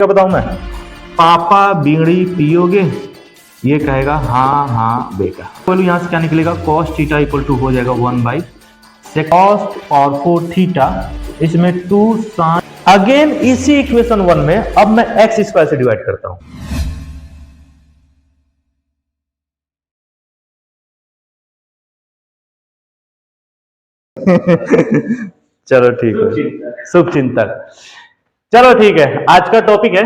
क्या बताऊं मैं? पापा बीड़ी पियोगे, ये कहेगा हाँ हाँ बेटा। बोलो यहां से क्या निकलेगा, cos थीटा इक्वल टू हो जाएगा 1/sec cos और 4 थीटा, इसमें 2 sin। अगेन इसी इक्वेशन 1 में अब मैं एक्स स्क्वायर से डिवाइड करता हूं। चलो ठीक है, शुभ चिंतक। चलो ठीक है, आज का टॉपिक है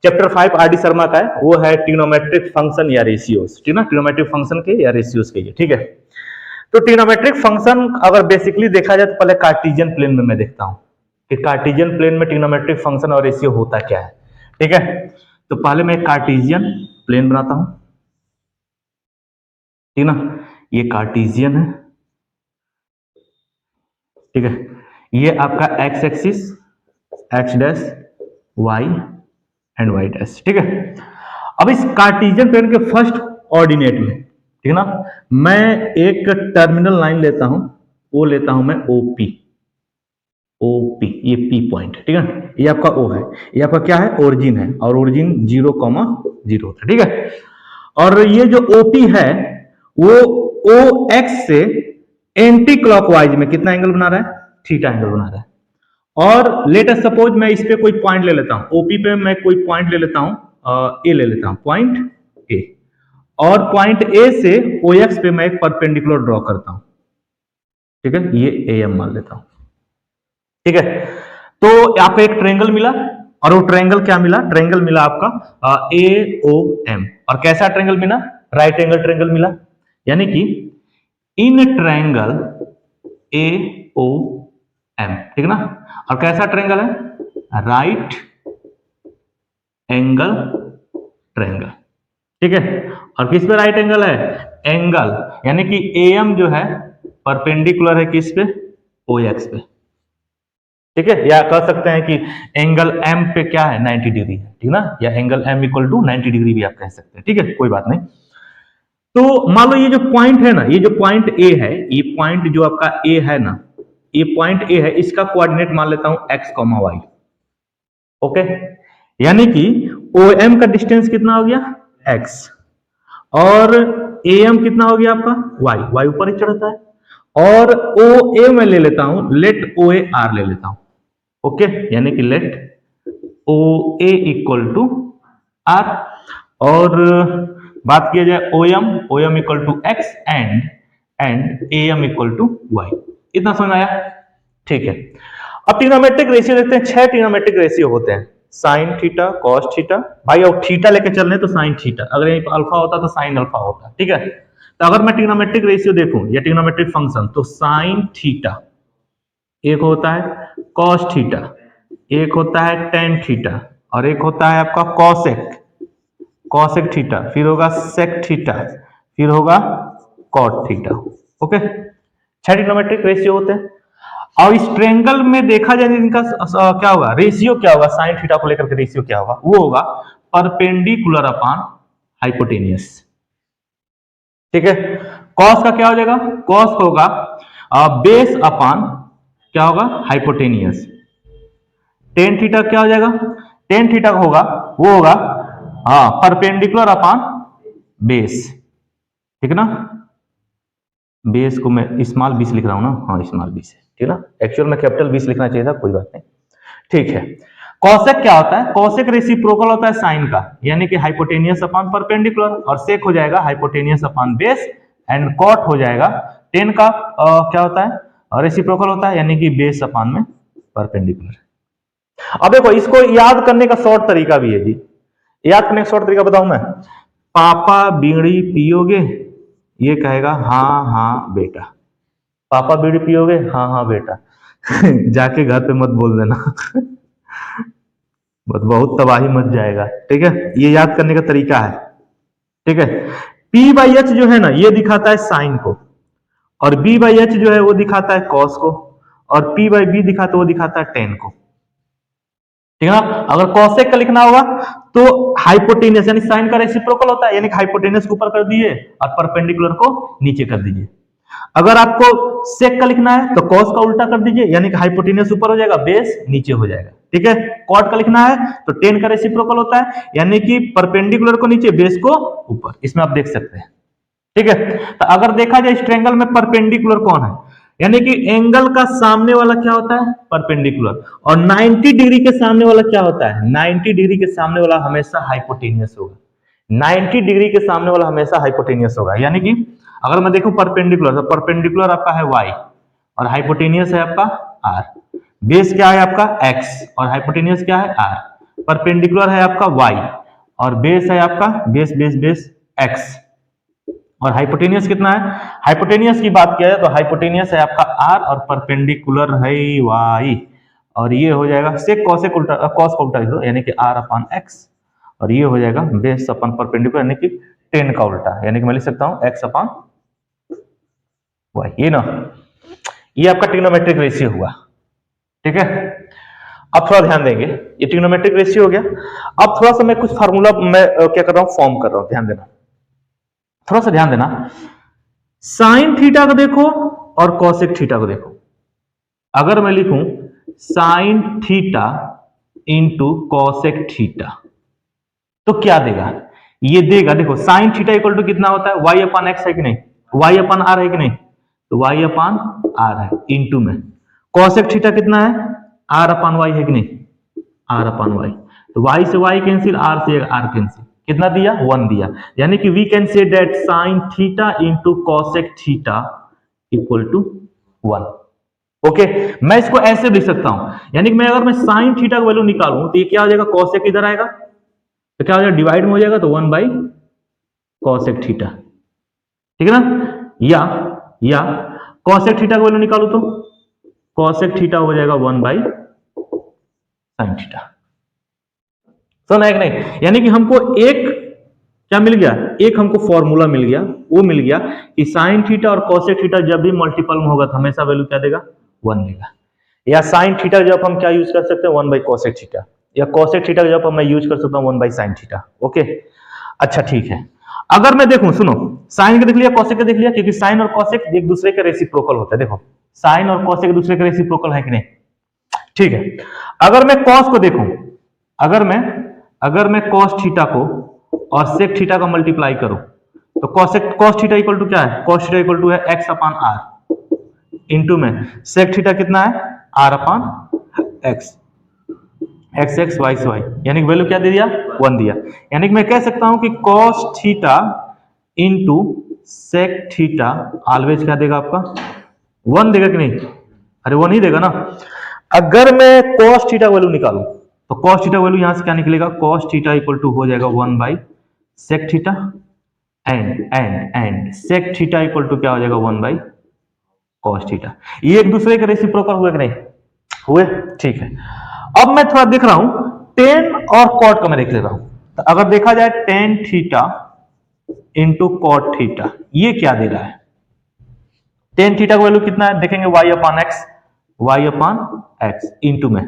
चैप्टर 5 आर डी शर्मा का है, वो है ट्रिग्नोमेट्रिक फंक्शन या रेशियोज, ठीक ना, ट्रिग्नोमेट्रिक फंक्शन के या रेशियोज के, ठीक है। तो ट्रिग्नोमेट्रिक फंक्शन अगर बेसिकली देखा जाए तो पहले कार्टेशियन प्लेन में मैं देखता हूं कि कार्टेशियन प्लेन में ट्रिग्नोमेट्रिक फंक्शन और रेशियो होता क्या है, ठीक है। तो पहले मैं कार्टेशियन प्लेन बनाता हूं, ठीक ना, ये कार्टेशियन है, ठीक है। ये आपका X axis, X dash Y and Y dash, ठीक है। अब इस कार्टेशियन प्लेन के फर्स्ट ऑर्डिनेट में, ठीक है ना, मैं एक टर्मिनल लाइन लेता हूं, वो लेता हूं मैं ओपी, ओपी ये पी पॉइंट, ठीक है। ये आपका ओ है, ये आपका क्या है, ओरिजिन है, और ओरिजिन 0,0 होता है, ठीक है। और ये जो ओपी है वो ओ एक्स से एंटी क्लॉकवाइज में कितना एंगल बना रहा है, थीटा एंगल बना रहा है। और लेट अस सपोज मैं इस पे कोई पॉइंट ले लेता हूं, ओपी पे मैं कोई पॉइंट ले लेता हूं, ए ले लेता हूं, पॉइंट ए, और पॉइंट ए से ओ एक्स पे मैं एक परपेंडिकुलर ड्रॉ करता हूं, ठीक है, ये ए एम मान लेता हूं, ठीक है। तो आपको एक ट्रायंगल मिला, और वो ट्रायंगल क्या मिला, ट्रायंगल मिला आपका ए ओ एम, और कैसा ट्रायंगल मिला, राइट एंगल ट्रायंगल मिला, यानी कि in triangle A O M, ठीक ना। और कैसा ट्रायंगल है, राइट एंगल ट्रायंगल, ठीक है। और किस पे राइट एंगल है, एंगल, यानी कि एम जो है परपेंडिकुलर है किस पे, ओ एक्स पे, ठीक है। या कह सकते हैं कि एंगल एम पे क्या है, 90 डिग्री है, ठीक ना, या angle M equal to 90 degree भी आप कह सकते हैं, ठीक है, कोई बात नहीं। तो मान लो ये जो पॉइंट है ना, ये जो पॉइंट ए है, ये पॉइंट जो आपका ए है ना, ये पॉइंट ए है, इसका कोऑर्डिनेट मान लेता हूं एक्स कॉमा वाई, ओके। यानी कि ओ एम का डिस्टेंस कितना हो गया, एक्स, और ए एम कितना हो गया आपका, वाई, वाई ऊपर ही चढ़ता है, और ओ ए मैं ले लेता हूं, लेट ओ ए आर ले लेता हूं, ओके, यानी कि let O A equal to R, और बात किया जाए O M equal to X and A M equal to Y, इतना समझ आया, ठीक है। अब ट्रिग्नोमेट्रिक रेशियो देखते हैं, 6 ट्रिग्नोमेट्रिक रेशियो होते हैं, साइन थीटा, कॉस थीटा, भाई और थीटा लेके चल रहे तो साइन थीटा, अगर यहीं अल्फा होता तो साइन अल्फा होता, ठीक है। तो अगर मैं ट्रिग्नोमेट्रिक रेशियो देखूं या ट्रिग्नोमेट्रिक फंक्शन, तो साइन थीटा एक होता है, कॉस थीटा एक होता है, टेन थीटा, और एक होता है आपका कॉसेक, कॉसेक थीटा, फिर होगा सेक थीटा, फिर होगा cot theta, okay. 6 trigonometric ratio होते हैं। और इस ट्रायंगल में देखा जाए इनका क्या होगा, रेशियो क्या होगा, साइन थीटा को लेकर के रेशियो क्या होगा, वो होगा परपेंडिकुलर अपॉन हाइपोटेनियस, ठीक है। कॉस का क्या हो जाएगा, कॉस होगा बेस अपॉन क्या होगा, हाइपोटेनियस। टेन थीटा क्या हो जाएगा, टेन थीटा होगा, वो होगा परपेंडिकुलर अपॉन बेस, ठीक है ना। बेस को मैं स्मॉल 20 लिख रहा हूं ना, हाँ स्मॉल 20 है, ठीक है ना, एक्चुअल में कैपिटल 20 लिखना चाहिए था, कोई बात नहीं, ठीक है। कॉसेक क्या होता है, कॉसेक रेसिप्रोकल होता है साइन का, यानी कि हाइपोटेनियस अपॉन परपेंडिकुलर, और सेक हो जाएगा hypotenuse upon base, and cot हो जाएगा टेन का क्या होता है, रेसिप्रोकल होता है, यानी कि बेस अपॉन में परपेंडिकुलर। अब देखो इसको याद करने का शॉर्ट तरीका भी है जी, याद करने का शॉर्ट तरीका बताऊं मैं, पापा बीड़ी पियोगे, ये कहेगा हाँ हाँ बेटा, पापा बीड़ी पियोगे, हाँ हाँ बेटा। जाके घर पे मत बोल देना, बहुत तबाही मच जाएगा, ठीक है। ये याद करने का तरीका है, ठीक है। P बाई एच जो है ना, ये दिखाता है साइन को, और B बाई एच जो है वो दिखाता है कॉस को, और P बाई बी दिखाता है, वो दिखाता है टेन को, ठीक है ना। अगर कॉसेक का लिखना होगा तो हाइपोटेनियस, यानी साइन का रेसिप्रोकल होता है, यानी हाइपोटेनियस को ऊपर कर दीजिए और परपेंडिकुलर को नीचे कर दीजिए। अगर आपको सेक का लिखना है तो कॉस का उल्टा कर दीजिए, यानी कि हाइपोटेनियस ऊपर हो जाएगा, बेस नीचे हो जाएगा। ठीक है, कॉट का लिखना है तो टेन का रेसिप्रोकल होता है, यानी कि परपेंडिकुलर को नीचे, बेस को ऊपर। इसमें आप देख सकते हैं। ठीक है, तो अगर देखा जाए इस ट्रायंगल में परपेंडिकुलर कौन है, यानी कि एंगल का सामने वाला क्या होता है, परपेंडिकुलर। और 90 डिग्री के सामने वाला क्या होता है, 90 डिग्री के सामने वाला हमेशा हाइपोटेनियस होगा। 90 डिग्री के सामने वाला हमेशा हाइपोटेनियस होगा, यानी कि अगर मैं देखूं परपेंडिकुलर, तो परपेंडिकुलर आपका है y और हाइपोटेनियस है आपका r। बेस क्या है आपका x और हाइपोटेनियस क्या है r। परपेंडिकुलर है आपका y और बेस है आपका बेस बेस बेस x। और हाइपोटेनियस कितना है, हाइपोटेनियस की बात किया जाए तो हाइपोटेनियस है आपका r और परपेंडिकुलर है y। और ये हो जाएगा सेक कॉसेक उल्टा, कॉस का उल्टा यानी कि r अपॉन x। और ये हो जाएगा बेस अपन परपेंडिकुलर, यानी कि 10 का उल्टा, यानी कि मैं लिख सकता हूं x अपॉन y। ये ना, ये आपका ट्रिग्नोमेट्रिक रेशियो हुआ। ठीक है, अब थोड़ा ध्यान देंगे, ये ट्रिग्नोमेट्रिक रेशियो हो गया। अब थोड़ा सा मैं कुछ फार्मूला मैं क्या कर रहा हूं, फॉर्म कर रहा हूं, ध्यान देना, थोड़ा सा ध्यान देना। साइन थीटा को देखो और कॉसेक थीटा को देखो। अगर मैं लिखूं sign theta into cosec theta तो क्या देगा, ये देगा, देखो साइन थीटा इक्वल टू कितना होता है, y अपान एक्स है कि नहीं, y अपान आर है कि नहीं, तो y अपान आर है इंटू में कॉसेक थीटा कितना है, r अपान y है कि नहीं, r अपान y। तो y से y कैंसिल, r से r कैंसिल, कितना दिया, 1 दिया। यानी कि we can say that sine theta into cosec theta equal to 1। ओके, मैं इसको ऐसे लिख सकता हूं, यानी कि मैं अगर मैं साइन थीटा का वैल्यू निकालूं तो ये क्या हो जाएगा, कॉसेक इधर आएगा तो क्या हो जाएगा, डिवाइड में हो जाएगा तो 1 बाई कॉसेक थीटा। ठीक है ना, या कॉसेक थीटा का वैल्यू निकालू तो कॉसेक थीटा हो जाएगा 1 बाई साइन थीटा। सुना है कि नहीं, यानी कि हमको एक क्या मिल गया, एक हमको फॉर्मूला मिल गया, वो मिल गया कि साइन थीटा और कॉसेक थीटा जब भी मल्टीपल में होगा तो हमेशा वैल्यू क्या देगा, 1 देगा। या साइन थीटा जब हम क्या यूज कर सकते हैं, 1 बाई कॉसेक थीटा, या कॉसेक थीटा जब मैं यूज कर सकता हूं 1 बाई साइन थीटा। ओके, अच्छा ठीक है। अगर मैं देखूं, सुनो, साइन का देख लिया, कॉसेक का देख लिया, क्योंकि साइन और कॉसेक एक दूसरे का रेसिप्रोकल होता है। देखो साइन और कॉसेक एक दूसरे का रेसिप्रोकल है कि नहीं, ठीक है। अगर मैं कॉस को देखूं, अगर मैं कॉस थीटा को और सेक थीटा का मल्टीप्लाई करूं तो कॉस थीटा इक्वल टू क्या है, कॉस थीटा इक्वल टू है एक्स अपान आर इंटू में सेक थीटा कितना है, R upon X, X X Y से वाई, यानी कि वैल्यू क्या दे दिया, 1 दिया। यानी कि मैं कह सकता हूं कि cos theta into sec theta always क्या देगा आपका, 1 देगा कि नहीं, अरे 1 ही देगा ना। अगर मैं कॉस थीटा वैल्यू निकालूं तो कॉस थीटा वैल्यू यहां से क्या निकलेगा, कॉस थीटा इक्वल टू हो जाएगा 1 by sec theta and sec theta equal to क्या हो जाएगा, 1 बाई कॉस थीटा। ये एक दूसरे के रेसिप्रोकल हुए कि नहीं हुए, ठीक है। अब मैं थोड़ा देख रहा हूं टेन और कॉट का मैं देख ले रहा हूं, तो अगर देखा जाए tan theta into cot theta ये क्या दे रहा है, टेन थीटा का वैल्यू कितना है देखेंगे, y अपान एक्स इंटू में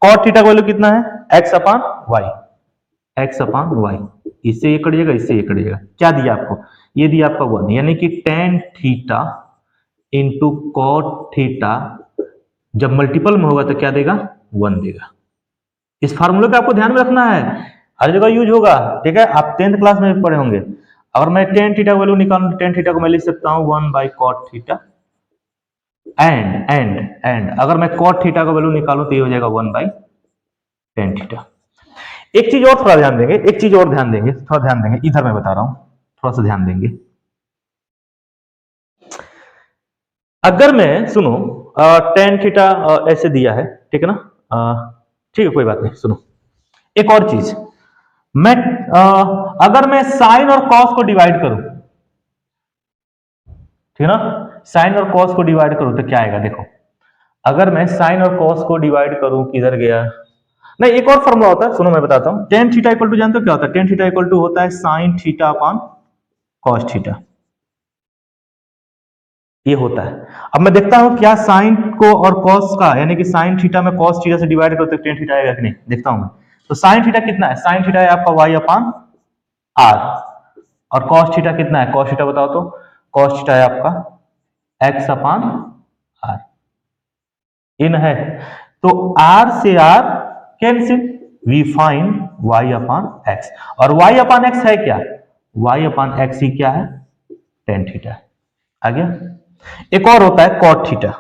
कॉट थीटा का वैल्यू कितना है, x अपान वाई, इससे ये कट जाएगा, इससे ये कट जाएगा, क्या दिया आपको, ये दिया आपका 1, यानी कि tan theta into cot theta जब मल्टीपल में होगा तो क्या देगा, 1 देगा। इस फार्मूले को आपको ध्यान में रखना है, हर जगह यूज होगा। ठीक है, आप 10th क्लास में भी पढ़े होंगे। अगर मैं टेन थीटा वैल्यू निकालूं, टेन थीटा को मैं लिख सकता हूं 1 बाई कॉट थीटा एंड अगर मैं कॉट थीटा का वैल्यू निकालूं तो ये हो जाएगा 1 बाई टेन थीटा। एक चीज और थोड़ा ध्यान देंगे, एक चीज और ध्यान देंगे, थोड़ा ध्यान देंगे, इधर मैं बता रहा हूं, थोड़ा सा ध्यान देंगे। अगर मैं सुनो टेन थीटा ऐसे दिया है, ठीक है ना, ठीक है कोई बात नहीं, सुनो एक और चीज, मैं अगर मैं साइन और कॉस को डिवाइड करूं, ठीक है ना, साइन और कॉस को डिवाइड करूं तो क्या आएगा, देखो अगर मैं साइन और कॉस को डिवाइड करूं, किधर गया, नहीं एक और फॉर्मूला होता है, सुनो मैं बताता हूं। टेन थीटा इक्वल टू जानते हो क्या होता है, टेन थीटा इक्वल टू होता है sine theta upon cos theta, ये होता है। अब मैं देखता हूं क्या साइन को और कॉस का, यानी कि साइन थीटा में कॉस थीटा से डिवाइड करते टेन थीटा आएगा कि नहीं, देखता हूं मैं। तो साइन थीटा कितना है, साइन थीटा है आपका वाई अपान आर, और कॉस थीटा कितना है, कॉस थीटा बताओ तो, कॉस थीटा है आपका एक्स अपान आर, इन है तो आर से R cancel, we find Y upon X, और वाई अपान एक्स है क्या, वाई अपान एक्स ही क्या है, टेन थीटा। आ गया। एक और होता है कॉट थीटा।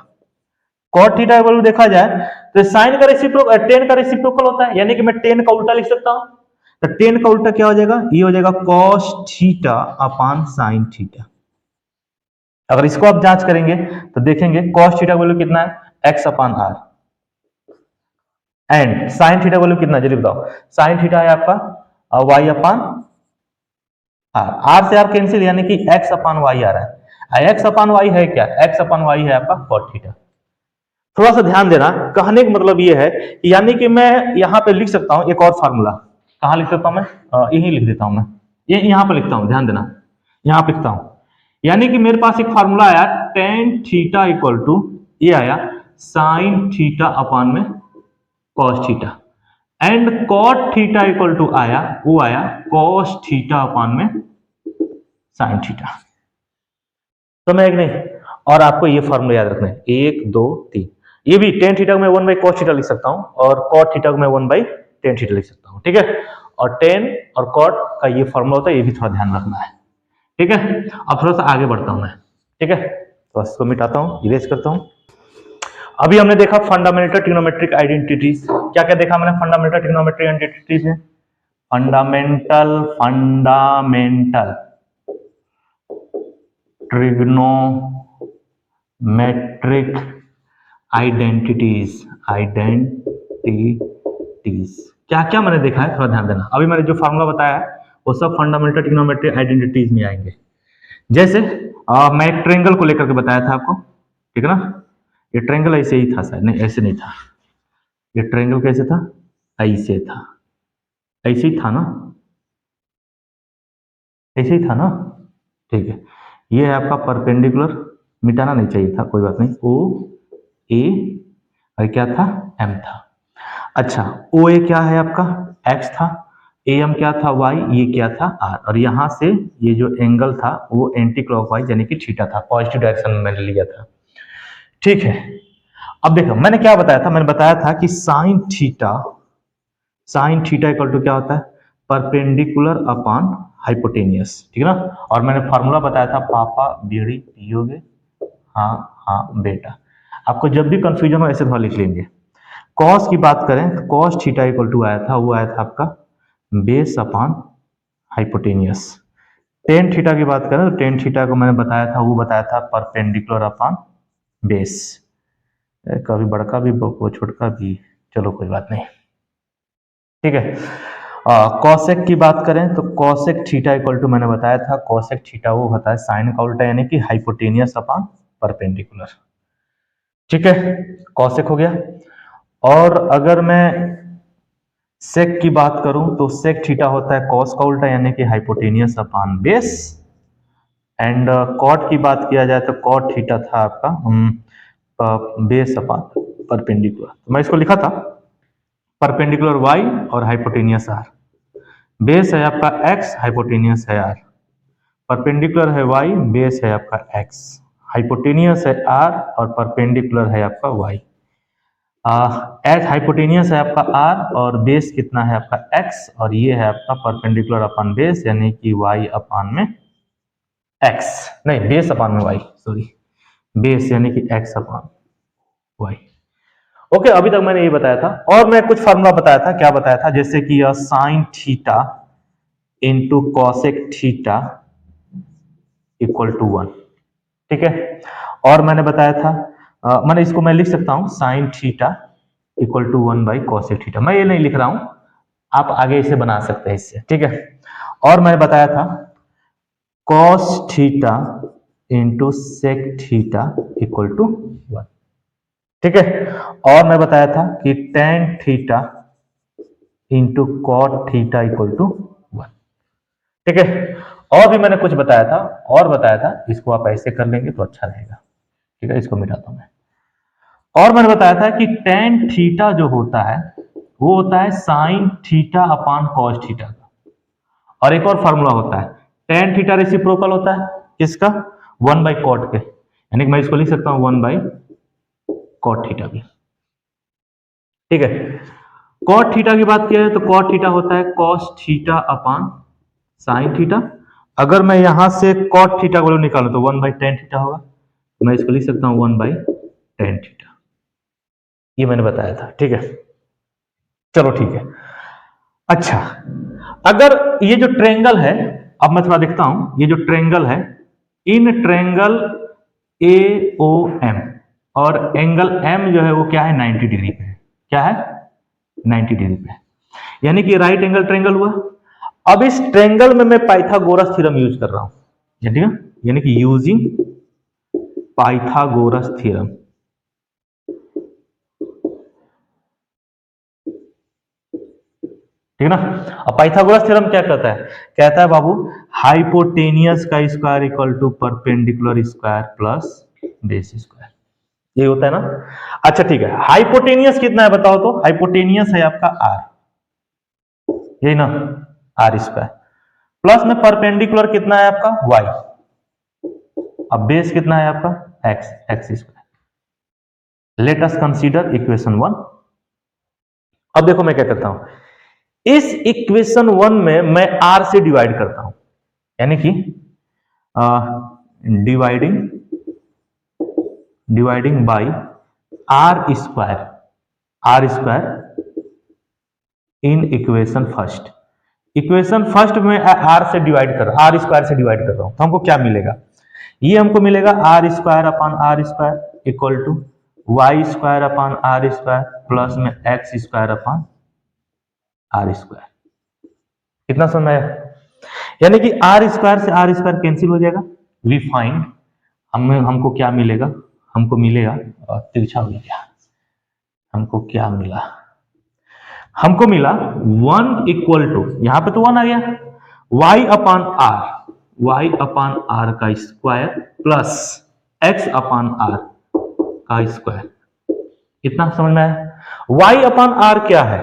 कॉट थीटा का वैल्यू देखा जाए तो साइन का रेसिप्रोकल, टेन का रेसिप्रोकल होता है, यानी कि मैं टेन का उल्टा लिख सकता हूं, तो टेन का उल्टा क्या हो जाएगा, ये हो जाएगा cos theta upon sine theta. अगर इसको आप जांच करेंगे तो देखेंगे कॉस थीटा का वैल्यू कितना है, X upon R, and sine theta का वैल्यू कितना है जल्दी बताओ, साइन थीटा है आपका वाई अपान आर, आर से आर कैंसिल, यानी कि एक्स अपान वाई आ रहा है, एक्स अपान वाई है क्या, एक्स अपान वाई है आपका कॉट थीटा। थोड़ा सा ध्यान देना, कहने का मतलब ये है कि यानी कि मैं यहां पे लिख सकता हूं एक और फार्मूला, कहां लिख सकता हूं मैं, यही लिख देता हूं मैं, ये यहां पे लिखता हूं, ध्यान देना, यहां पे लिखता हूं, यानी कि मेरे पास एक फार्मूला आया टेन थीटा इक्वल टू, ये आया साइन थीटा अपान में cos theta, and cot theta equal to आया, वो आया कॉस थीटा अपान में साइन थीटा। तो मैं एक नहीं, और आपको ये फॉर्मूला याद रखना है, एक दो तीन, ये भी टेन थीटा को मैं वन बाई कॉस थीटा लिख सकता हूं, और कॉट थीटा को मैं वन बाई टेन थीटा लिख सकता हूं, ठीक है, और टेन और कॉट का ये फॉर्मूला होता है, ये भी थोड़ा ध्यान रखना है, ठीक है। अब थोड़ा सा आगे बढ़ता हूं मैं, ठीक है, तो इसको मिटाता हूं, इरेज करता हूं। अभी हमने देखा फंडामेंटल ट्रिग्नोमेट्रिक आइडेंटिटीज, क्या क्या देखा हमने फंडामेंटल ट्रिग्नोमेट्रिक आइडेंटिटीज में, फंडामेंटल ट्रिग्नोमेट्रिक आइडेंटिटीज, क्या क्या मैंने देखा है, थोड़ा ध्यान देना। अभी मैंने जो फार्मूला बताया है वो सब फंडामेंटल ट्रिग्नोमेट्रिक आइडेंटिटीज में आएंगे। जैसे मैं एक ट्रायंगल को लेकर के बताया था आपको, ठीक है ना, ये ट्रायंगल ऐसे ही था शायद, नहीं ऐसे नहीं था, ये ट्रायंगल कैसे था, ऐसे था, ऐसे ही था ना, ऐसे ही था ना, ठीक है। ये है आपका परपेंडिकुलर, मिटाना नहीं चाहिए था, कोई बात नहीं, ओ ए, और क्या था, एम था। अच्छा, ओ ए क्या है आपका, एक्स था, ए एम क्या था, वाई, ये क्या था, आर, और यहां से ये जो एंगल था वो एंटी क्लॉकवाइज यानी कि थीटा था, पॉजिटिव डायरेक्शन में मैंने लिया था, ठीक है। अब देखो मैंने क्या बताया था, मैंने बताया था कि साइन थीटा इक्वल टू क्या होता है, परपेंडिकुलर अपॉन हाइपोटेनियस, ठीक है ना, और मैंने फार्मूला बताया था पापा बीड़ी पियोगे, हाँ हाँ बेटा। आपको जब भी कंफ्यूजन हो ऐसे थोड़ा लिख लेंगे। कॉस की बात करें तो कॉस थीटा इक्वल टू आया था, वो आया था आपका base upon hypotenuse. Tan theta की बात करें तो टेन थीटा को मैंने बताया था, वो बताया था परपेंडिकुलर अपॉन बेस, कभी बड़का भी छोटका भी, चलो कोई बात नहीं, ठीक है। कॉसेक की बात करें तो कॉसेक थीटा इक्वल टू मैंने बताया था, कॉसेक थीटा वो होता है साइन का उल्टा यानी कि हाइपोटेनियस अपॉन परपेंडिकुलर, ठीक है, कॉसेक हो गया। और अगर मैं सेक की बात करूं तो सेक थीटा होता है कॉस का उल्टा यानी कि hypotenuse upon base, and cot की बात किया जाए तो कॉट थीटा था आपका बेस अपॉन परपेंडिकुलर, तो मैं इसको लिखा था परपेंडिकुलर वाई और हाइपोटेनियस आर, बेस है आपका एक्स, हाइपोटेनियस है आर, परपेंडिकुलर है वाई, बेस है आपका एक्स, हाइपोटेनियस है आर, और परपेंडिकुलर है आपका वाई, एच हाइपोटेनियस है आपका आर, और बेस कितना है आपका एक्स, और ये है आपका परपेंडिकुलर अपॉन बेस यानी कि वाई अपॉन में एक्स, नहीं बेस अपॉन में वाई, सॉरी, बेस यानी कि एक्स अपॉन वाई। ओके, अभी तक मैंने ये बताया था, और मैं कुछ फार्मूला बताया था, क्या बताया था, जैसे कि यह sine theta into cosec theta equal to 1, ठीक है। और मैंने बताया था मैंने इसको मैं लिख सकता हूं sine theta equal to 1 by cosec theta, मैं ये नहीं लिख रहा हूं, आप आगे इसे बना सकते हैं इससे, ठीक है। और मैंने बताया था cos theta into sec theta equal to 1, ठीक है। और मैं बताया था कि tan theta into cot theta equal to 1, ठीक है। और भी मैंने कुछ बताया था, और बताया था, इसको आप ऐसे कर लेंगे तो अच्छा रहेगा, ठीक है, इसको मिटाता हूं मैं। और मैंने बताया था कि टेन थीटा जो होता है वो होता है साइन थीटा अपान कॉस थीटा का, और एक और फार्मूला होता है टेन थीटा रेसिप्रोकल होता है किसका, 1 बाई कॉट के, यानी कि मैं इसको लिख सकता हूं 1 बाई कॉट थीटा भी। ठीक है, कॉट थीटा की बात किया है तो कॉट थीटा होता है cos theta upon sine theta. अगर मैं यहां से कॉट थीटा को निकालूं तो 1 बाई टेन थीटा होगा, तो मैं इसको लिख सकता हूं 1 बाई टेन थीटा। ये मैंने बताया था। ठीक है, चलो ठीक है। अच्छा, अगर ये जो ट्रेंगल है, अब मैं थोड़ा देखता हूं, ये जो ट्रेंगल है, in triangle A O M और एंगल एम जो है वो क्या है 90 डिग्री पे है। क्या है 90 डिग्री पे है, यानी कि राइट एंगल ट्रेंगल हुआ। अब इस ट्रेंगल में मैं पाइथागोरस थ्योरम यूज कर रहा हूं, ठीक है, यानी कि यूजिंग पाइथागोरस थ्योरम। ठीक है ना। अब पाइथागोरस थ्योरम क्या कहता है? कहता है बाबू हाइपोटेनियस का square equal to perpendicular square plus base square, ये होता है ना। अच्छा ठीक है, हाइपोटेनियस कितना है बताओ तो? हाइपोटेनियस है आपका आर, यही ना, आर स्क्वायर, प्लस में परपेंडिकुलर कितना है आपका वाई, अब बेस कितना है आपका x, x square. Let us consider equation 1। अब देखो मैं क्या करता हूं, इस इक्वेशन 1 में मैं आर से डिवाइड करता हूं, यानी कि dividing by R square, R square in equation first. Equation first में आर से डिवाइड कर, आर स्क्वायर से डिवाइड कर रहा हूं, तो हमको क्या मिलेगा? ये हमको मिलेगा R square upon R square equal to Y square upon R square plus में X square upon R square. कितना समझ आया? यानी कि आर स्क्वायर से आर स्क्वायर कैंसिल हो जाएगा। वी फाइंड हमको क्या मिलेगा? हमको मिलेगा, तिरछा हो गया, हमको क्या मिला? हमको मिला 1 इक्वल टू, यहां पे तो 1 आ गया, y upon R, Y upon R का square plus X upon R का स्क्वायर। कितना समझ में आया? y अपॉन आर क्या है?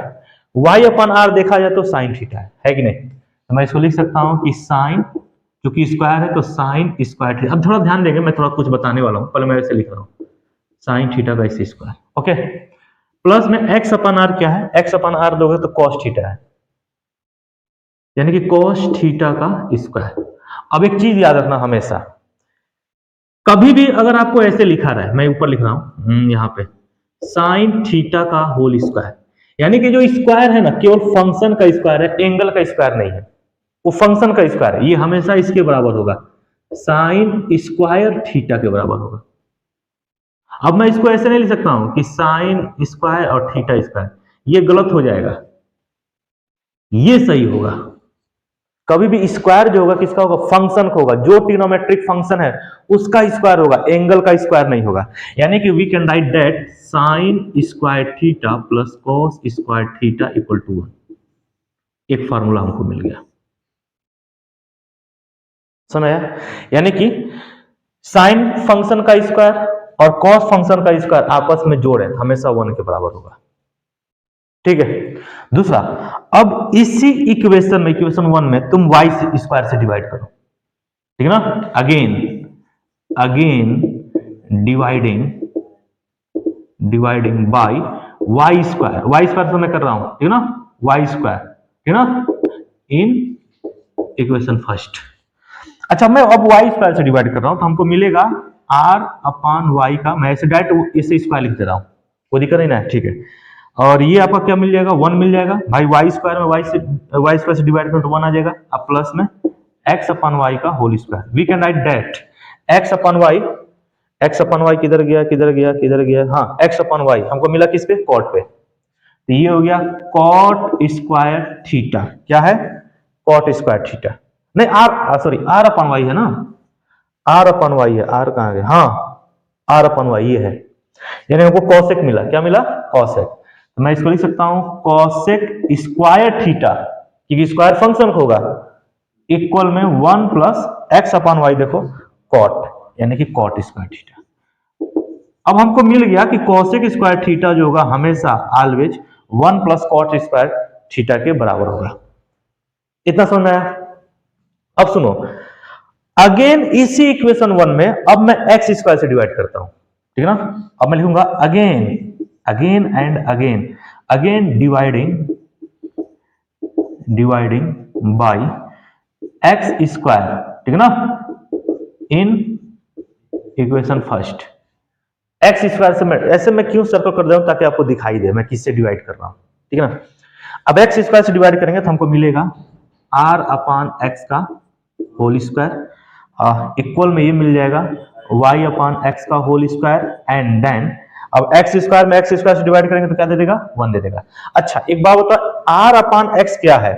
y अपॉन आर देखा जाए तो साइन थीटा है कि नहीं? तो मैं इसको लिख सकता हूं कि साइन, क्योंकि स्क्वायर है तो साइन स्क्वायर थीटा। अब थोड़ा ध्यान देंगे, मैं थोड़ा कुछ बताने वाला हूं, पहले मैं ऐसे लिख रहा हूं साइन थीटा का स्क्वायर, ओके, प्लस में एक्स अपॉन आर क्या है? एक्स अपॉन आर दोगे तो कॉस थीटा है, यानी कि कॉस थीटा का स्क्वायर। अब एक चीज याद रखना हमेशा, कभी भी अगर आपको ऐसे लिखा रहा है, मैं ऊपर लिख रहा हूं यहां पे साइन थीटा का होल स्क्वायर, यानी कि जो स्क्वायर है ना केवल फंक्शन का स्क्वायर है, एंगल का स्क्वायर नहीं है, वो फंक्शन का स्क्वायर है, ये हमेशा इसके बराबर होगा, साइन स्क्वायर थीटा के बराबर होगा। अब मैं इसको ऐसे नहीं लिख सकता हूं कि साइन स्क्वायर और थीटा स्क्वायर, ये गलत हो जाएगा, ये सही होगा। कभी भी स्क्वायर जो होगा किसका होगा? फंक्शन का होगा, जो ट्रिग्नोमेट्रिक फंक्शन है उसका स्क्वायर होगा, एंगल का स्क्वायर नहीं होगा। यानी कि we can write that sine square theta plus cos square theta equal to 1। एक फार्मूला हमको मिल गया, समझा? यानी कि साइन फंक्शन का स्क्वायर और कॉस फंक्शन का स्क्वायर आपस में जोड़ है, हमेशा 1 के बराबर होगा। ठीक है, दूसरा, अब इसी इक्वेशन में, इक्वेशन 1 में तुम y स्क्वायर से डिवाइड करो, ठीक है ना। Again dividing by y square तो मैं कर रहा हूं, ठीक है ना, y स्क्वायर, ठीक है ना, इन इक्वेशन फर्स्ट। अच्छा, मैं अब y स्क्वायर से डिवाइड कर रहा हूं तो हमको मिलेगा r अपॉन y का, मैं ऐसे डायरेक्ट इसे स्क्वायर लिख दे रहा हूं, कोई दिक्कत नहीं ना, ठीक है। और ये आपका क्या मिल जाएगा? 1 मिल जाएगा भाई, y स्क्वायर में y स्क्वायर से डिवाइड करो तो 1 आ जाएगा। अब प्लस में x अपॉन वाई का whole square, we can write that x upon Y किधर गया किधर गया किधर गया, हाँ, x अपॉन वाई हमको मिला किस पे? कॉट पे, तो ये हो गया कॉट स्क्वायर थीटा। क्या है? कॉट स्क्वायर थीटा, नहीं R, sorry R upon Y है ना, आर अपॉन वाई है, आर कहां गया? हाँ, आर अपॉन वाई ये है, यानी हमको कॉसेक मिला। क्या मिला? कॉसेक। तो मैं इसको लिख सकता हूं कॉसेक स्क्वायर थीटा, क्योंकि स्क्वायर फंक्शन होगा, इक्वल में 1 प्लस एक्स अपॉन वाई, देखो कॉट, यानी कि कॉट स्क्वायर थीटा। अब हमको मिल गया कि कॉसेक स्क्वायर थीटा जो होगा हमेशा always 1 plus cot square theta के बराबर होगा। इतना समझ में आया? अब सुनो, अगेन इसी इक्वेशन 1 में अब मैं एक्स स्क्वायर से डिवाइड करता हूं, ठीक है ना। अब मैं लिखूंगा again, again and again, again dividing by x square, ठीक है ना, इन इक्वेशन फर्स्ट। एक्स स्क्वायर से मैं ऐसे मैं क्यों सर्कल कर रहा हूं, ताकि आपको दिखाई दे मैं किससे डिवाइड कर रहा हूं, ठीक है ना। अब एक्स स्क्वायर से डिवाइड करेंगे तो हमको मिलेगा आर अपान एक्स का होल स्क्वायर इक्वल में ये मिल जाएगा y अपान एक्स का होल स्क्वायर एंड देन अब एक्स स्क्वायर में एक्स स्क्वायर से डिवाइड करेंगे तो क्या दे देगा, 1 दे देगा। अच्छा एक बात बताओ, आर अपान एक्स क्या है,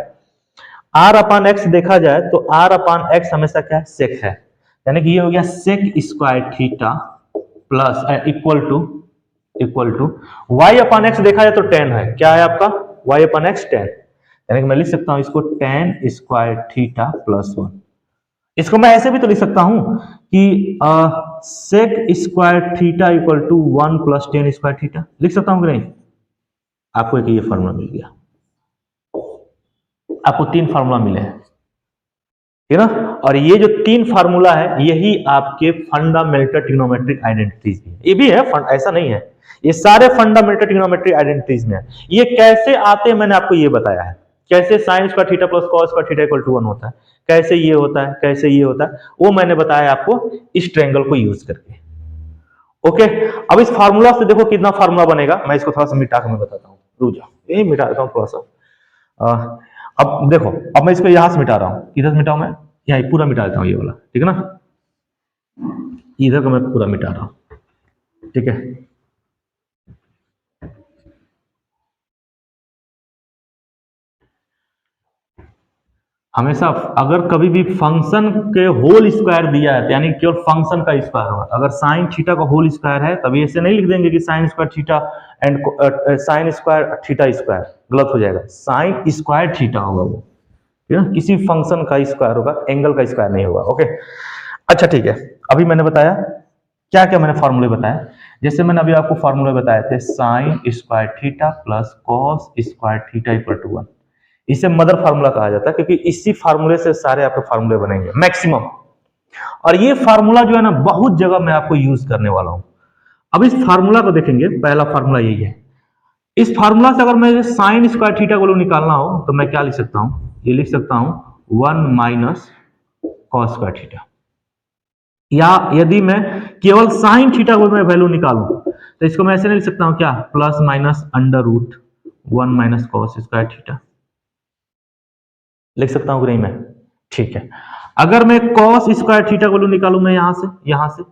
आर अपान एक्स देखा जाए तो आर अपान एक्स हमेशा क्या है, सेक है, यानी कि ये हो गया sec square theta plus equal to Y upon X देखा जाए तो 10 है, क्या है आपका वाई अपान एक्स 10, यानी कि मैं लिख सकता हूं इसको 10 स्क्वायर थीटा प्लस 1। इसको मैं ऐसे भी तो लिख सकता हूं कि sec square theta equal to 1 plus 10 square theta, लिख सकता हूं कि नहीं। आपको एक ये फॉर्मूला मिल गया, आपको 3 फार्मूला मिले हैं, ठीक है ना। और ये जो 3 फार्मूला है यही आपके फंडामेंटल ट्रिग्नोमेट्रिक आइडेंटिटीज भी है, ये भी है ऐसा नहीं है, ये सारे फंडामेंटल ट्रिग्नोमेट्रिक आइडेंटिटीज में है। ये कैसे आते हैं मैंने आपको ये बताया है, कैसे sine square theta plus cos square theta equal to 1 होता है, कैसे ये होता है, कैसे ये होता है, वो मैंने बताया आपको इस ट्रायंगल को यूज करके। ओके, अब इस फार्मूला से देखो कितना फार्मूला बनेगा, मैं इसको थोड़ा सा मिटा कर मैं बताता हूँ, रुक जाओ यही मिटा देता हूँ थोड़ा सा। अब देखो, अब मैं इसको यहां से मिटा रहा हूं, किधर से मिटाऊं मैं, यहाँ पूरा मिटा देता हूं ये वाला, ठीक है ना, इधर को मैं पूरा मिटा रहा हूं, ठीक है। हमेशा अगर कभी भी फंक्शन के होल स्क्वायर दिया है यानी केवल फंक्शन का स्क्वायर होगा, अगर साइन थीटा का होल स्क्वायर है तभी ऐसे नहीं लिख देंगे कि sign square theta and sign square theta square, गलत हो जाएगा, साइन स्क्वायर थीटा होगा वो, ठीक है, किसी फंक्शन का स्क्वायर होगा, एंगल का स्क्वायर नहीं होगा। ओके अच्छा ठीक है, अभी मैंने बताया क्या क्या मैंने फॉर्मूले बताया, जैसे मैंने अभी आपको फॉर्मूले बताए थे sine square theta plus cos square theta equal to 1, इसे मदर फार्मूला कहा जाता है क्योंकि इसी फार्मूले से सारे आपके फार्मूले बनेंगे मैक्सिमम, और ये फार्मूला जो है ना बहुत जगह मैं आपको यूज करने वाला हूं। अब इस फार्मूला को देखेंगे, पहला फार्मूला यही है, इस फार्मूला से अगर मैं साइन स्क्वायर थीटा को निकालना हो तो मैं क्या लिख सकता हूं, ये लिख सकता हूं 1 माइनस कॉस स्क्वायर थीटा, या यदि मैं केवल साइन थीटा को मैं वैल्यू निकालूं तो इसको मैं ऐसे नहीं लिख सकता हूं क्या, plus minus under root 1 minus cos square theta, लिख सकता हूं कि नहीं मैं, ठीक है। अगर मैं कॉस स्क्वायर थीटा को निकालूं मैं यहां से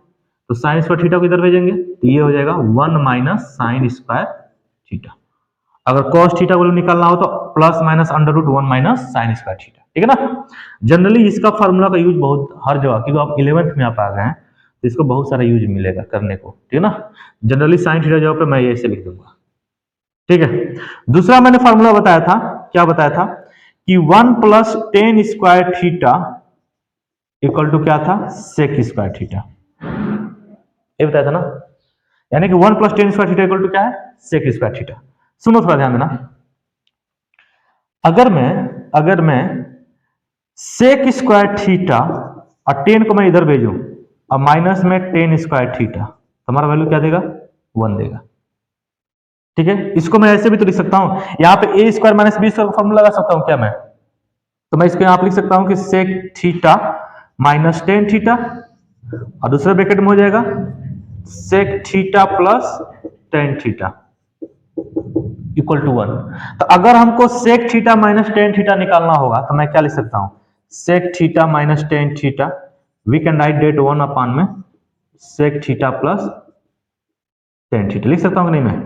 तो साइन स्क्वायर थीटा को इधर भेजेंगे तो ये हो जाएगा 1 माइनस साइन स्क्वायर थीटा, अगर कॉस थीटा को निकालना हो तो plus minus under root 1 minus sine square theta, ठीक है ना। जनरली इसका फार्मूला का यूज बहुत हर जगह, क्योंकि आप 11th में आप आ गए हैं तो इसको बहुत सारा यूज मिलेगा करने को, ठीक है ना। जनरली साइन थीटा जगह पे मैं ये ऐसे लिख दूंगा, ठीक है। दूसरा मैंने फार्मूला बताया था, क्या बताया था कि 1 plus 10 square theta equal to क्या था, सेक स्क्वायर थीटा, ये बताया था ना, यानी कि 1 plus 10 square theta equal to क्या है, सेक स्क्वायर थीटा। सुनो थोड़ा ध्यान देना, अगर मैं सेक स्क्वायर थीटा और 10 को मैं इधर भेजूं और माइनस में 10 स्क्वायर थीटा तो हमारा वैल्यू क्या देगा, 1 देगा, ठीक है। इसको मैं ऐसे भी तो लिख सकता हूं, यहां पे ए स्क्वायर माइनस बी स्क्वायर का फॉर्मूला लगा सकता हूं क्या मैं, तो मैं इसको यहां पे लिख सकता हूं कि सेक थीटा माइनस 10 थीटा और दूसरे ब्रैकेट में हो जाएगा sec theta plus 10 theta equal to 1। तो अगर हमको सेक थीटा माइनस 10 थीटा निकालना होगा तो मैं क्या लिख सकता हूं, sec theta minus 10 theta, we can write that 1 upon में सेक थीटा प्लस 10 थीटा, लिख सकता हूं कि नहीं, मैं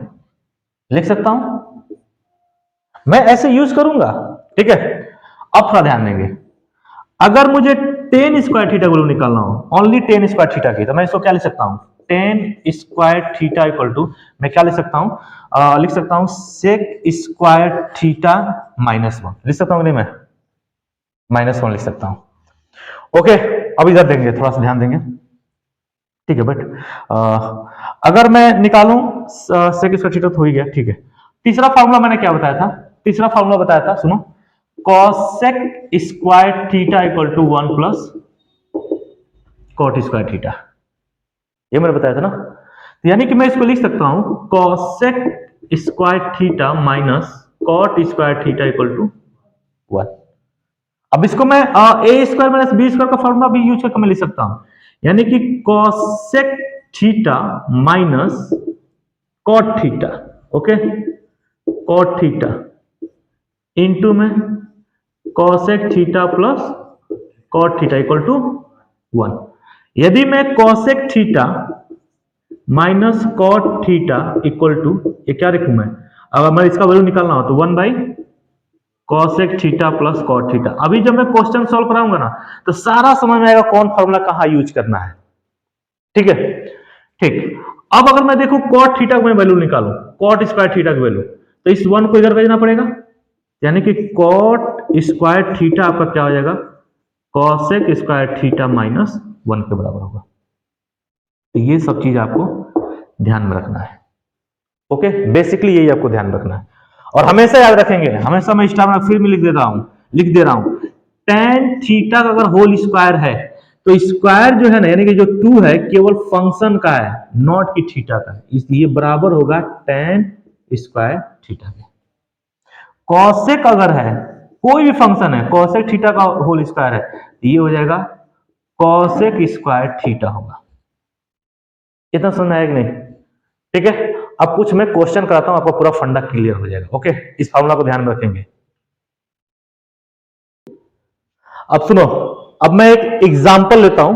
लिख सकता हूं, मैं ऐसे यूज करूंगा, ठीक है। अब थोड़ा ध्यान देंगे, अगर मुझे 10 स्क्वायर थीटा को निकालना हो, ओनली 10 स्क्वायर थीटा की, तो मैं इसको क्या लिख सकता हूं, 10 स्क्वायर थीटा इक्वल टू मैं क्या लिख सकता हूं, लिख सकता हूं सेक स्क्वायर थीटा माइनस 1, लिख सकता हूं नहीं, मैं -1 लिख सकता हूं। ओके अब इधर देंगे, थोड़ा सा ध्यान देंगे, ठीक है। बट अगर मैं निकालूं सेक स्क्वायर थीटा तो हो ही गया, ठीक है। तीसरा फार्मूला मैंने क्या बताया था, तीसरा फार्मूला बताया था, सुनो, cosec square theta equal to 1 plus cot square theta, ये मैंने बताया था ना। तो यानी कि मैं इसको लिख सकता हूं cosec square theta minus cot square theta equal to 1। अब इसको मैं A square minus B square का फॉर्मूला भी यूज करके मैं लिख सकता हूं, यानी कि cosec theta minus cot theta, okay, cot theta into में cosec theta plus cot theta equal to 1। यदि मैं cosec theta minus cot theta equal to, ये क्या लिखूं मैं, अगर मैं इसका वैल्यू निकालना हो तो 1 by cosec theta plus cot theta. अभी जब मैं क्वेश्चन सॉल्व कराऊंगा ना तो सारा समझ में आएगा कौन फॉर्मूला कहां यूज करना है, ठीक है। ठीक, अब अगर मैं देखूं कॉट थीटा को मैं वैल्यू निकालूं, कॉट स्क्वायर थीटा की वैल्यू, तो इस 1 को इधर भेजना पड़ेगा, यानी कि कॉट स्क्वायर थीटा आपका क्या हो जाएगा, कॉसेक स्क्वायर थीटा माइनस 1 के बराबर होगा। तो ये सब चीज आपको ध्यान में रखना है, ओके, बेसिकली यही आपको ध्यान रखना है। और हमेशा याद रखेंगे, हमेशा मैं स्टार में फिर भी लिख दे रहा हूं टेन थीटा का अगर होल स्क्वायर है तो स्क्वायर जो है ना, यानी कि जो 2 है केवल फंक्शन का है, नॉट की थीटा का है, इसलिए बराबर होगा टेन स्क्वायर थीटा के। कॉसेक अगर है, कोई भी फंक्शन है, कॉसेक थीटा का होल स्क्वायर है, तो ये हो जाएगा कॉसेक स्क्वायर थीटा होगा। इतना समझ आएगा नहीं, ठीक है। अब कुछ मैं क्वेश्चन कराता हूं, आपको पूरा फंडा क्लियर हो जाएगा, ओके। इस फॉर्मूला को ध्यान में रखेंगे। अब सुनो, अब मैं एक एग्जांपल लेता हूं,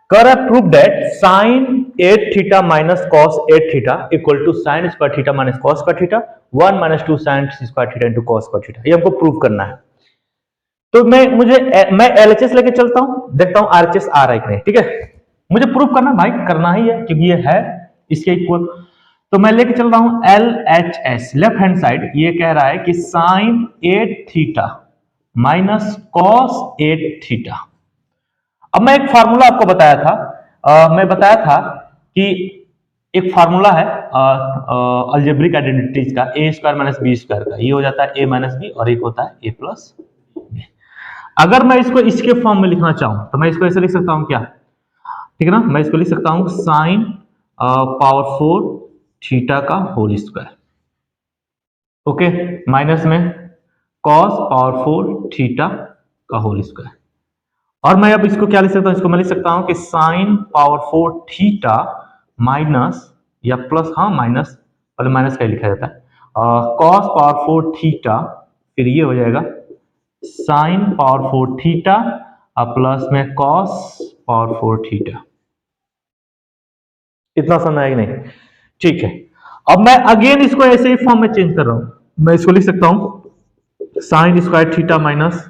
कर I prove that sine 8 theta minus cos 8 theta equal to sine square theta minus cos square theta 1 minus 2 sine square theta into cos square theta, ये हमको प्रूव करना है। तो मैं एलएचएस लेके चलता हूं, देखता हूं आरएचएस आ रहा है कि नहीं, ठीक है। मुझे प्रूव करना भाई, करना ही है क्योंकि ये है इसके इक्वल। तो मैं लेके चल रहा हूं एलएचएस, लेफ्ट हैंड साइड, ये कह रहा है कि sine 8 theta minus cos 8 theta. अब मैं एक फार्मूला आपको बताया था, मैं बताया था कि एक फार्मूला है अलजेब्रिक आइडेंटिटीज का, ए स्क्वायर माइनस बी स्क्वायर का, ये हो जाता है ए माइनस बी और एक होता है ए प्लस बी। अगर मैं इसको इसके फॉर्म में लिखना चाहूं तो मैं इसको ऐसे लिख सकता हूं क्या, ठीक है ना, मैं इसको लिख सकता हूं साइन पावर 4 थीटा का होल स्क्वायर, ओके, माइनस में कॉस पावर 4 थीटा का होल स्क्वायर। और मैं अब इसको क्या लिख सकता हूं, इसको मैं लिख सकता हूं कि साइन पावर 4 थीटा माइनस या प्लस, हाँ माइनस, पहले माइनस का लिखा जाता है, कॉस पावर 4 थीटा, फिर ये हो जाएगा साइन पावर 4 थीटा प्लस में कॉस पावर 4 थीटा। इतना समझ आएगा नहीं, ठीक है। अब मैं अगेन इसको ऐसे ही फॉर्म में चेंज कर रहा हूं, मैं इसको लिख सकता हूं sine square theta minus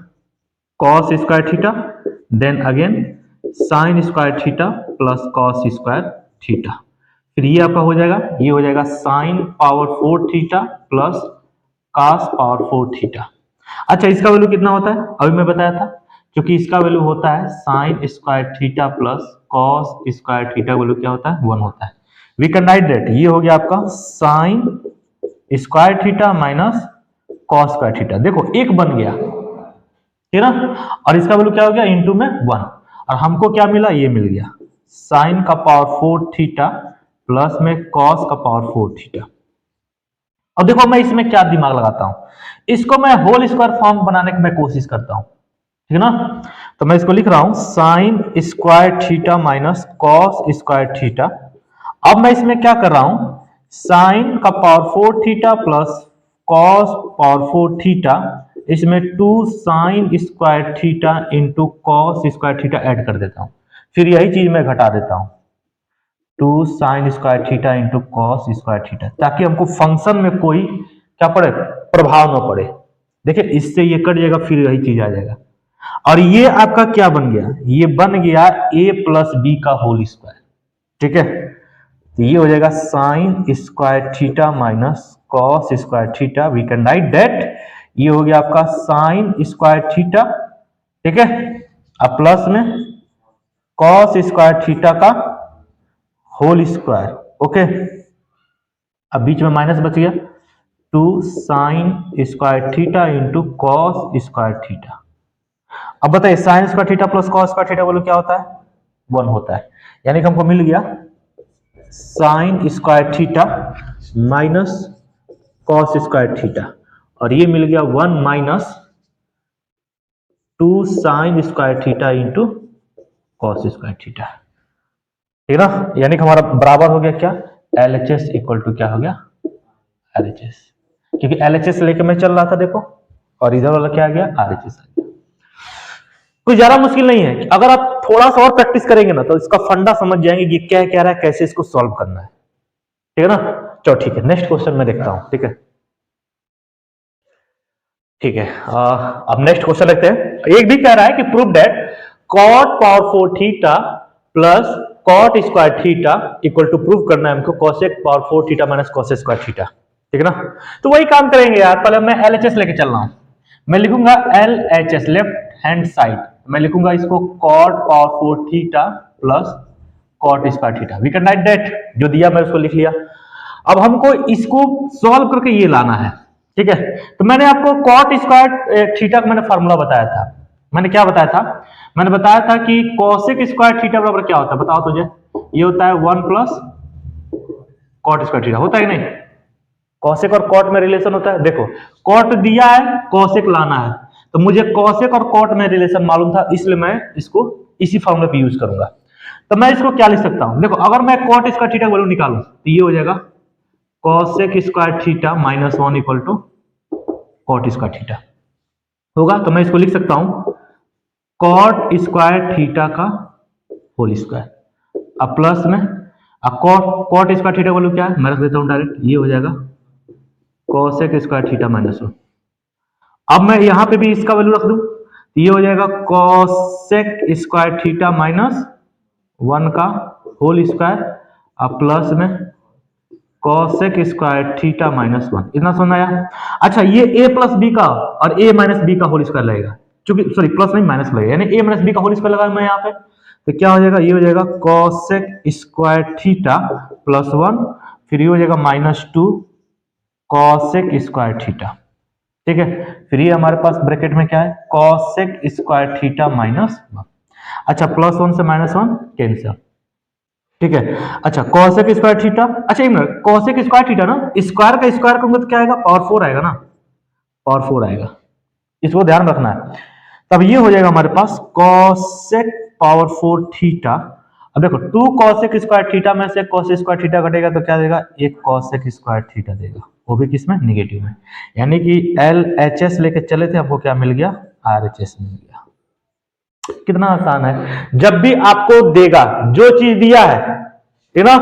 cos square theta, then again sine square theta plus cos square theta, फिर ये आपका हो जाएगा, ये हो जाएगा sine power 4 theta plus cos power 4 theta. अच्छा, इसका वैल्यू कितना होता है, अभी मैं बताया था, क्योंकि इसका वैल्यू होता है sign square theta plus cos square theta, value क्या होता है 1 होता है। वी कैन राइट दैट, ये हो गया आपका sign square theta minus cos square theta, देखो एक बन गया, ठीक है ना, और इसका वैल्यू क्या हो गया इंटू में 1, और हमको क्या मिला, ये मिल गया साइन का पावर 4 थीटा प्लस में कॉस का पावर 4 थीटा। अब देखो मैं इसमें क्या दिमाग लगाता हूं, इसको मैं होल स्क्वायर फॉर्म बनाने की मैं कोशिश करता हूं, ठीक है ना। तो मैं इसको लिख रहा हूं sine square theta minus cos square theta. अब मैं इसमें क्या कर रहा हूं, साइन का power 4 theta plus cos power 4 theta, इसमें 2 sine square theta into cos square theta add कर देता हूं, फिर यही चीज मैं घटा देता हूं 2 sine square theta into cos square theta, ताकि हमको फंक्शन में कोई क्या पड़े, प्रभाव न पड़े। देखिए इससे ये कट जाएगा, फिर यही चीज आ जाएगा, और ये आपका क्या बन गया, ये बन गया a प्लस बी का होल स्क्वायर, ठीक है। तो ये हो जाएगा sine square theta minus cos square theta, we can write that, ये हो गया आपका साइन स्क्वायर थीटा, ठीक है, अब प्लस में कॉस स्क्वायर थीटा का होल स्क्वायर, ओके। अब बीच में माइनस बच गया, 2 sine square theta into cos square theta. अब बताइए sign square theta plus cos square theta बोलो क्या होता है, 1 होता है, यानी कि हमको मिल गया sign square theta minus cos square theta, और ये मिल गया 1 minus 2 sine square theta into cos square theta, ठीक है ना। यानी कि हमारा बराबर हो गया क्या, LHS इक्वल टू क्या हो गया, LHS, क्योंकि LHS लेके मैं चल रहा था देखो, और इधर वाला क्या आ गया, RHS आ गया। कुछ ज्यादा मुश्किल नहीं है, अगर आप थोड़ा सा और प्रैक्टिस करेंगे ना तो इसका फंडा समझ जाएंगे कि क्या कह रहा है, कैसे इसको सॉल्व करना है, ठीक है ना। चलो ठीक है, नेक्स्ट क्वेश्चन में देखता हूं, ठीक है। ठीक है, अब नेक्स्ट क्वेश्चन देखते हैं। एक भी कह रहा है कि prove that cot power 4 theta plus cot square theta equal to, prove करना है हमको cosec power 4 theta minus cosec square theta, ठीक है ना। तो वही काम करेंगे यार, पहले मैं LHS लेके चल रहा हूं, मैं लिखूंगा LHS लेफ्ट हैंड साइड, मैं लिखूंगा इसको cot power 4 theta plus cot square theta, we can write that, जो दिया मैं उसको लिख लिया। अब हमको इसको सॉल्व करके ये लाना है, ठीक है। तो मैंने आपको कॉट स्क्वायर थीटा का मैंने फार्मूला बताया था, मैंने क्या बताया था, मैंने बताया था कि कोसेक स्क्वायर थीटा बराबर क्या होता है, बताओ तुझे, ये होता है 1 प्लस कॉट स्क्वायर थीटा, होता है कि नहीं। कॉसेक और कॉट में रिलेशन होता है, देखो कॉट दिया है, कॉसेक लाना है, तो मुझे कॉसेक और कॉट में रिलेशन मालूम था, इसलिए मैं इसको इसी फॉर्मूले पे यूज करूंगा। तो मैं इसको क्या लिख सकता हूं, देखो अगर मैं कॉट स्क्वायर थीटा वैल्यू निकालूं तो ये हो जाएगा cosec square theta minus 1 equal to cot square theta होगा। तो मैं इसको लिख सकता हूं कॉट स्क्वायर थीटा का होल स्क्वायर, अब प्लस में, अब कॉट स्क्वायर थीटा वैल्यू क्या है, मैं रख देता हूं डायरेक्ट, ये हो जाएगा कॉसेक स्क्वायर थीटा माइनस 1। अब मैं यहां पे भी इसका वैल्यू रख दूं तो ये हो जाएगा कॉसेक स्क्वायर थीटा माइनस 1 का होल स्क्वायर, अब प्लस में कॉसेक स्क्वायर थीटा माइनस 1, इतना समझ आया। अच्छा, ये a प्लस बी का और a माइनस बी का होल स्क्वायर लगेगा, क्योंकि सॉरी प्लस नहीं माइनस लगेगा, यानी a माइनस बी का होल स्क्वायर लगाया मैं यहाँ पे, तो क्या हो जाएगा, ये हो जाएगा कॉसेक स्क्वायर थीटा प्लस 1, फिर ये हो जाएगा माइनस 2 कॉसेक स्क्वायर थीटा, ठीक है। फिर ये हमारे पास ब्रैकेट में क्या है, कॉसेक स्क्वायर थीटा माइनस 1। अच्छा, प्लस 1 से माइनस 1 कैंसिल, ठीक है। अच्छा, कॉसेक स्क्वायर थीटा, अच्छा एक मिनट, कॉसेक स्क्वायर थीटा ना, स्क्वायर का स्क्वायर करूंगा तो क्या आएगा, पावर 4 आएगा ना, पावर 4 आएगा, इसको ध्यान रखना है। तब ये हो जाएगा हमारे पास कॉसेक पावर 4 थीटा। अब देखो 2 कॉसेक स्क्वायर थीटा में से कॉसेक स्क्वायर थीटा घटेगा तो क्या देगा, एक कॉसेक स्क्वायर थीटा देगा, वो भी किसमें, नेगेटिव में, यानी कि LHS लेके चले थे, आपको क्या मिल गया, RHS मिल गया। कितना आसान है, जब भी आपको देगा जो चीज दिया है, ठीक ना,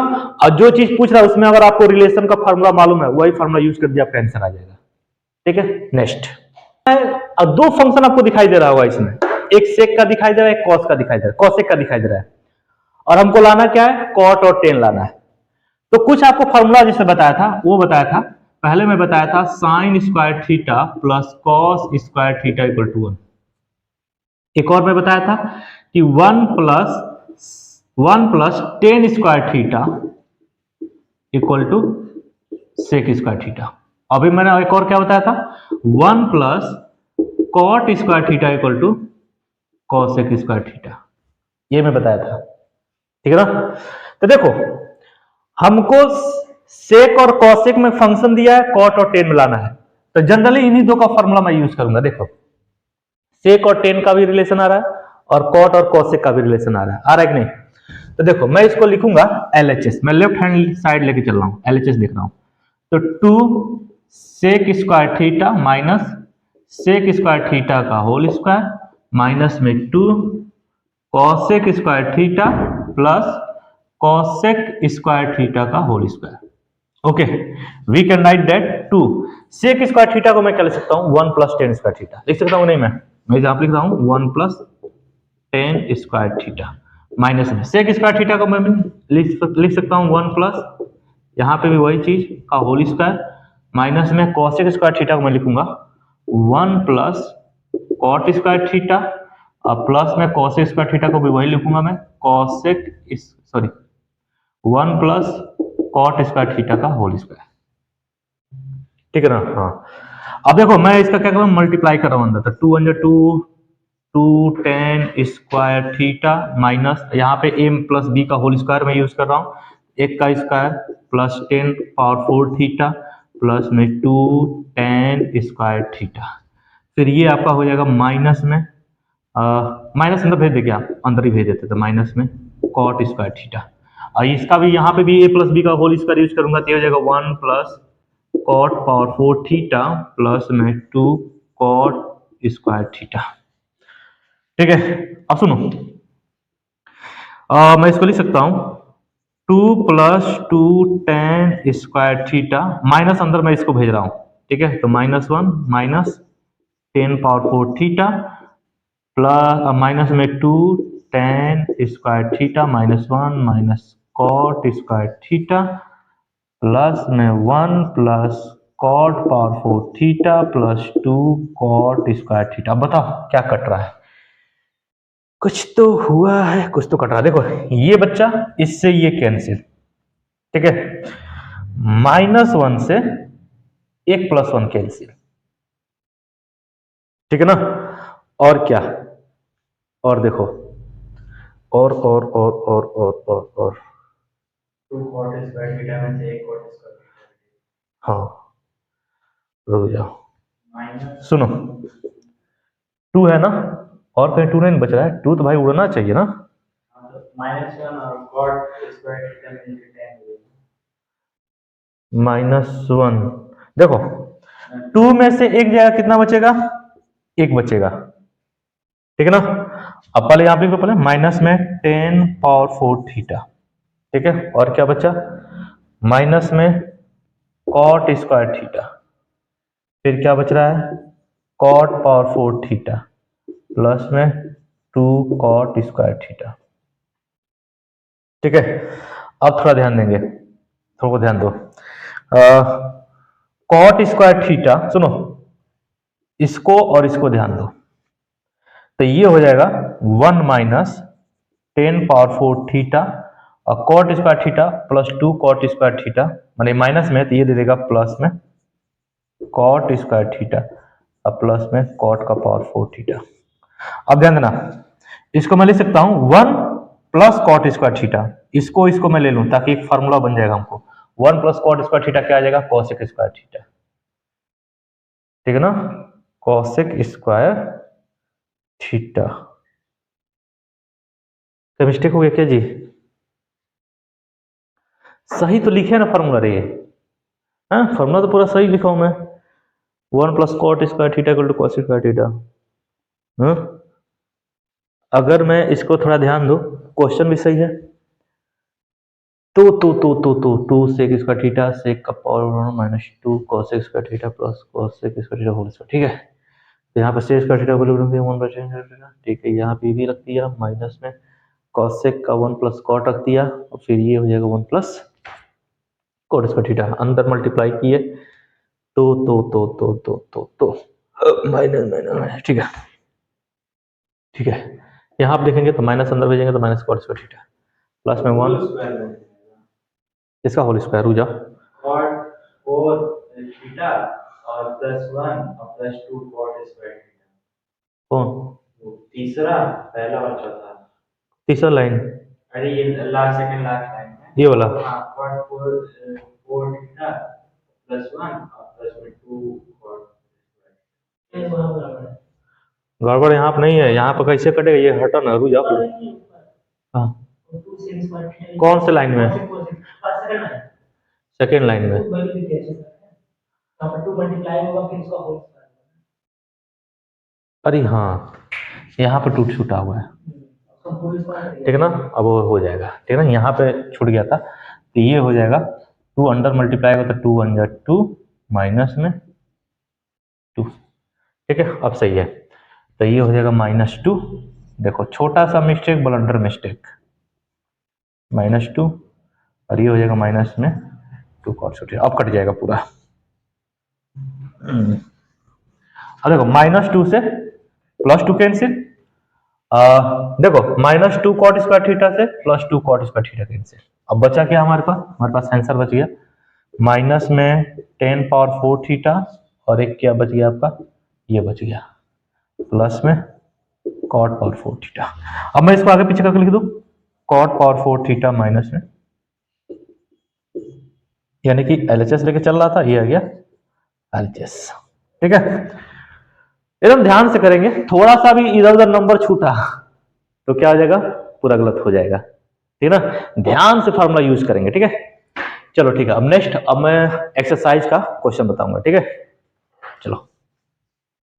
और जो चीज पूछ रहा है उसमें अगर आपको रिलेशन का फार्मूला मालूम है, वही फार्मूला यूज कर दिया, आपका आंसर आ जाएगा, ठीक है। नेक्स्ट, अब 2 फंक्शन आपको दिखाई दे रहा होगा इसमें, एक सेक का दिखाई दे रहा है, एक कॉस का दिखाई दे रहा है, कॉसेक का दिखाई दे रहा है, और हमको लाना क्या है, कॉट और टेन लाना है। तो कुछ आपको फार्मूला जिसने बताया था वो बताया था, पहले मैं बताया था sine square theta plus cos square theta equal to 1। एक और मैं बताया था कि 1 plus tan square theta equal to sec square theta. अभी मैंने एक और क्या बताया था, 1 plus cot square theta equal to cosec square theta, ये मैं बताया था, ठीक है ना। तो देखो हमको सेक और कॉसेक में फंक्शन दिया है, कॉट और टेन मिलाना है, तो जनरली इन्हीं दो का फॉर्मूला मैं यूज करूंगा। देखो सेक और टेन का भी रिलेशन आ रहा है और कॉट और कॉसेक का भी रिलेशन आ रहा है कि नहीं। तो देखो मैं इसको लिखूंगा LHS, मैं लेफ्ट हैंड साइड लेके चल रहा हूं, LHS लिख रहा हूं, तो 2 sec square theta minus sec square theta का होल स्क्वायर माइनस में 2 cosec square theta plus cosec square theta का whole square. Okay, we can write that 2 sec square theta को मैं क्या लिख सकता हूं, 1 प्लस टेन स्क्वायर थीटा लिख सकता हूं, नहीं मैं यहां लिख रहा हूं 1 plus tan square theta minus में सेक स्क्वायर थीटा को मैं लिख सकता हूं 1 प्लस, यहां पे भी वही चीज का होल स्क्वायर माइनस में कॉसेक स्क्वायर थीटा को मैं लिखूंगा 1 प्लस कॉट स्क्वायर थीटा और प्लस में कॉसेक स्क्वायर थीटा को भी वही लिखूंगा मैं cosec sorry 1 plus cot square theta का होल स्क्वायर, ठीक है ना। हाँ, अब देखो मैं इसका क्या कर रहा हूं, मल्टीप्लाई कर रहा हूं अंदर, तो 2 1 2 2 tan स्क्वायर थीटा माइनस यहाँ पे a प्लस बी का होल स्क्वायर मैं यूज कर रहा हूँ, एक का स्क्वायर प्लस 10⁴ थीटा प्लस में 2 tan स्क्वायर थीटा। फिर ये आपका हो जाएगा माइनस में माइनस अंदर भेज देंगे, आप अंदर ही भेज देते तो माइनस में कॉट स्क्वायर थीटा। और इसका भी यहाँ पे भी a प्लस बी का होल स्क्वायर यूज करूंगा तो ये हो जाएगा 1 plus cot power 4 theta plus में 2 कॉट स्क्वायर थीटा। ठीक है, अब सुनो मैं इसको लिख सकता हूँ 2 plus 2 tan square theta minus अंदर मैं इसको भेज रहा हूँ। ठीक है, तो -1 माइनस 10⁴ थीटा प्लस माइनस में 2 tan square theta -1 minus cot square theta plus में 1 plus cot power 4 theta plus 2 cot square theta. अब बताओ क्या कट रहा है? कुछ तो हुआ है, कुछ तो कट रहा है। देखो ये बच्चा इससे ये कैंसिल, ठीक है, -1 से 1 + 1 कैंसिल, ठीक है ना। और क्या, और देखो और 2 cot स्क्वायर थीटा में से 1 cot स्क्वायर थीटा। हाँ रुक जाओ, माइनस सुनो 2 है ना, और कहीं 2 नहीं बच रहा है, 2 तो भाई उड़ना चाहिए ना। -1 और cot स्क्वायर थीटा में से 10 -1 देखो 2 में से एक जगह कितना बचेगा, 1 बचेगा, ठीक है ना। अब पहले यहाँ पे पहले माइनस में 10⁴ थीटा, ठीक है, और क्या बचा माइनस में कॉट स्क्वायर थीटा, फिर क्या बच रहा है कॉट पावर 4 थीटा प्लस में 2 कॉट स्क्वायर थीटा। ठीक है, अब थोड़ा ध्यान देंगे, थोड़ा ध्यान दो, कॉट स्क्वायर थीटा सुनो, इसको और इसको ध्यान दो, तो ये हो जाएगा 1 माइनस 10⁴ थीटा और cot square theta plus 2 cot square theta, माने माइनस में तो ये दे देगा प्लस में कॉट स्क्वायर थीटा और प्लस में कॉट का पावर 4 थीटा। अब ध्यान देना, इसको मैं लिख सकता हूं 1 प्लस कॉट स्क्वायर थीटा, इसको मैं ले लूं ताकि एक फार्मूला बन जाएगा हमको, 1 प्लस कॉट स्क्वायर थीटा क्या आ जाएगा कॉसेक स्क्वायर थीटा, ठीक है ना, कॉसेक स्क्वायर थीटा। क्या मिस्टेक हो गया क्या जी? सही तो लिखे ना फार्मूला रे, हाँ फार्मूला तो पूरा सही लिखा हूं मैं, 1 plus cot square theta equal to cosec square theta. हाँ अगर मैं इसको थोड़ा ध्यान दो, क्वेश्चन भी सही है, तो सेक स्क्वायर थीटा सेक का power -2 cosec square theta plus cosec square theta whole square, ठीक है। तो यहाँ पर सेक स्क्वायर थीटा को लिख दिया 1/, ठीक है, यहाँ पे भी रख दिया माइनस में कॉसेक का 1 प्लस कॉट रख दिया और फिर ये हो जाएगा 1 प्लस कॉट स्क्वायर थीटा, अंदर मल्टीप्लाई किए तो माइनस माइनस, ठीक है, ठीक है, यहाँ आप देखेंगे तो माइनस अंदर भेजेंगे तो minus cot square theta plus में 1 इसका होल स्क्वायर हो जा cot 4 थीटा और +1 और +2 cot स्क्वायर थीटा। कौन तीसरा, पहला और चौथा, तीसरा लाइन, अरे ये लास्ट सेकंड लास्ट लाइन है ये वाला, हाँ, cot 4 थीटा +1 और +2 cot स्क्वायर। गड़बड़ यहाँ पे नहीं है, यहाँ पे कैसे कटेगा, ये हटा ना, रुक जाओ। हाँ कौन से लाइन में, सेकेंड लाइन में, अरे हाँ यहाँ पे टूट छूटा हुआ है, ठीक है ना, अब वो हो जाएगा, ठीक है ना, यहाँ पे छूट गया था तो ये हो जाएगा 2 अंडर मल्टीप्लाई होगा तो 2 1 जा 2 माइनस में 2, ठीक है, अब सही है, तो ये हो जाएगा -2, देखो छोटा सा मिस्टेक ब्लंडर मिस्टेक, -2 और ये हो जाएगा माइनस में 2 कॉट स्क्वायर, अब कट जाएगा पूरा। अब देखो -2 से +2 कैंसिल, देखो -2 कॉट स्क्वायर थीटा से +2 कॉट स्क्वायर थीटा कैंसिल, अब बचा क्या हमारे पास आंसर बच गया माइनस में 10⁴ थीटा और एक क्या बच गया आपका, ये बच गया प्लस में कॉट पावर 4 थीटा। अब मैं इसको आगे पीछे करके लिख दूं, कॉट पावर 4 थीटा माइनस में, यानी कि LHS लेके चल रहा था, ये आ गया LHS। ठीक है, एकदम ध्यान से करेंगे, थोड़ा सा भी इधर उधर नंबर छूटा तो क्या हो जाएगा, पूरा गलत हो जाएगा। ठीक है ना, ध्यान से फार्मूला यूज करेंगे। ठीक है, चलो ठीक है। अब नेक्स्ट, अब मैं एक्सरसाइज का क्वेश्चन बताऊंगा। ठीक है, चलो।